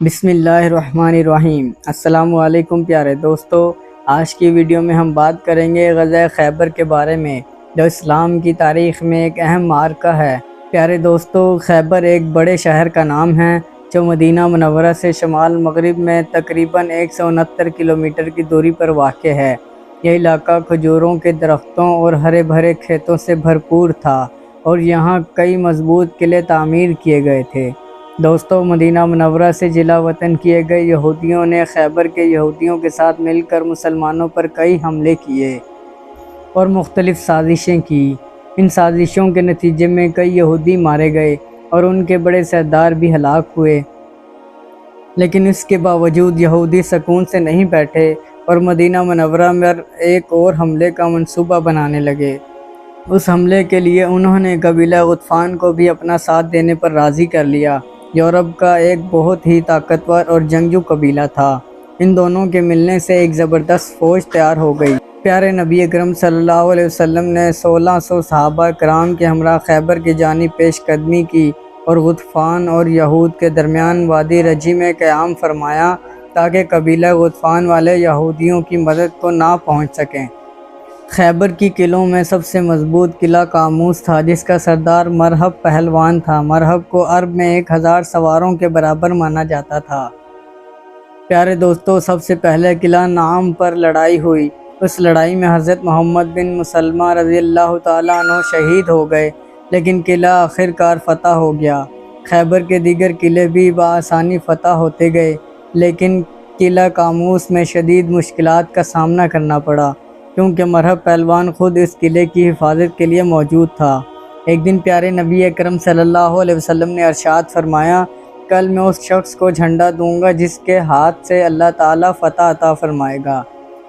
بسم اللہ الرحمن الرحیم۔ السلام علیکم پیارے دوستو، آج کی ویڈیو میں ہم بات کریں گے غزوہ خیبر کے بارے میں، جو اسلام کی تاریخ میں ایک اہم معرکہ ہے۔ پیارے دوستو، خیبر ایک بڑے شہر کا نام ہے جو مدینہ منورہ سے شمال مغرب میں تقریباً 169 کلومیٹر کی دوری پر واقع ہے۔ یہ علاقہ کھجوروں کے درختوں اور ہرے بھرے کھیتوں سے بھرپور تھا اور یہاں کئی مضبوط قلعے تعمیر کیے گئے تھے۔ دوستو، مدینہ منورہ سے جلا وطن کیے گئے یہودیوں نے خیبر کے یہودیوں کے ساتھ مل کر مسلمانوں پر کئی حملے کیے اور مختلف سازشیں کی۔ ان سازشوں کے نتیجے میں کئی یہودی مارے گئے اور ان کے بڑے سردار بھی ہلاک ہوئے، لیکن اس کے باوجود یہودی سکون سے نہیں بیٹھے اور مدینہ منورہ میں ایک اور حملے کا منصوبہ بنانے لگے۔ اس حملے کے لیے انہوں نے قبیلہ غطفان کو بھی اپنا ساتھ دینے پر راضی کر لیا۔ یورپ کا ایک بہت ہی طاقتور اور جنگجو قبیلہ تھا۔ ان دونوں کے ملنے سے ایک زبردست فوج تیار ہو گئی۔ پیارے نبی اکرم صلی اللہ علیہ وسلم نے 1600 صحابہ کرام کے ہمراہ خیبر کی جانب پیش قدمی کی اور غطفان اور یہود کے درمیان وادی رجی میں قیام فرمایا تاکہ قبیلہ غطفان والے یہودیوں کی مدد کو نہ پہنچ سکیں۔ خیبر کی قلعوں میں سب سے مضبوط قلعہ قاموس تھا، جس کا سردار مرہب پہلوان تھا۔ مرہب کو عرب میں 1000 سواروں کے برابر مانا جاتا تھا۔ پیارے دوستو، سب سے پہلے قلعہ نعم پر لڑائی ہوئی۔ اس لڑائی میں حضرت محمد بن مسلمہ رضی اللہ تعالیٰ عنہ شہید ہو گئے، لیکن قلعہ آخر کار فتح ہو گیا۔ خیبر کے دیگر قلعے بھی بآسانی فتح ہوتے گئے، لیکن قلعہ قاموس میں شدید مشکلات کا سامنا کرنا پڑا، کیونکہ مرہب پہلوان خود اس قلعے کی حفاظت کے لیے موجود تھا۔ ایک دن پیارے نبی اکرم صلی اللہ علیہ وسلم نے ارشاد فرمایا، کل میں اس شخص کو جھنڈا دوں گا جس کے ہاتھ سے اللہ تعالیٰ فتح عطا فرمائے گا۔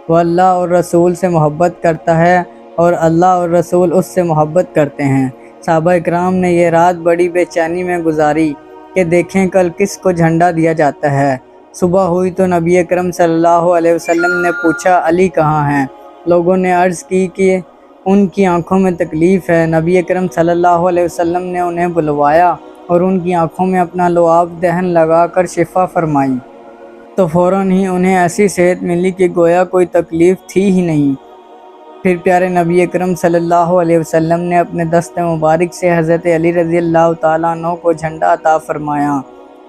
وہ اللہ اور رسول سے محبت کرتا ہے اور اللہ اور رسول اس سے محبت کرتے ہیں۔ صحابہ اکرام نے یہ رات بڑی بے چینی میں گزاری کہ دیکھیں کل کس کو جھنڈا دیا جاتا ہے۔ صبح ہوئی تو نبی اکرم صلی اللہ علیہ وسلم نے پوچھا، علی کہاں ہیں؟ لوگوں نے عرض کی کہ ان کی آنکھوں میں تکلیف ہے۔ نبی اکرم صلی اللہ علیہ وسلم نے انہیں بلوایا اور ان کی آنکھوں میں اپنا لعاب دہن لگا کر شفا فرمائی، تو فوراً ہی انہیں ایسی صحت ملی کہ گویا کوئی تکلیف تھی ہی نہیں۔ پھر پیارے نبی اکرم صلی اللہ علیہ وسلم نے اپنے دست مبارک سے حضرت علی رضی اللہ تعالیٰ عنہ کو جھنڈا عطا فرمایا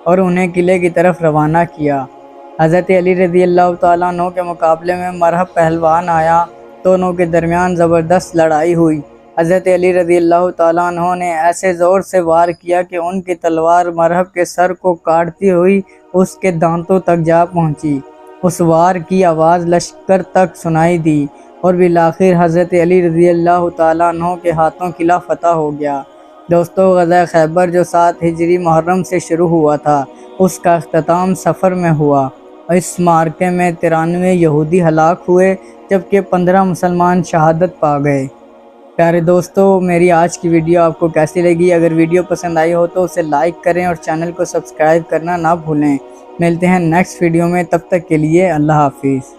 اور انہیں قلعے کی طرف روانہ کیا۔ حضرت علی رضی اللہ تعالیٰ عنہ کے مقابلے میں مرہب پہلوان آیا۔ دونوں کے درمیان زبردست لڑائی ہوئی۔ حضرت علی رضی اللہ تعالیٰ عنہ نے ایسے زور سے وار کیا کہ ان کی تلوار مرہب کے سر کو کاٹتی ہوئی اس کے دانتوں تک جا پہنچی۔ اس وار کی آواز لشکر تک سنائی دی اور بالآخر حضرت علی رضی اللہ تعالیٰ عنہ کے ہاتھوں قلعہ فتح ہو گیا۔ دوستو، غزوہ خیبر جو 7 ہجری محرم سے شروع ہوا تھا، اس کا اختتام صفر میں ہوا۔ اس معرکے میں 93 یہودی ہلاک ہوئے جبکہ 15 مسلمان شہادت پا گئے۔ پیارے دوستو، میری آج کی ویڈیو آپ کو کیسی لگی؟ اگر ویڈیو پسند آئی ہو تو اسے لائک کریں اور چینل کو سبسکرائب کرنا نہ بھولیں۔ ملتے ہیں نیکسٹ ویڈیو میں، تب تک کے لیے اللہ حافظ۔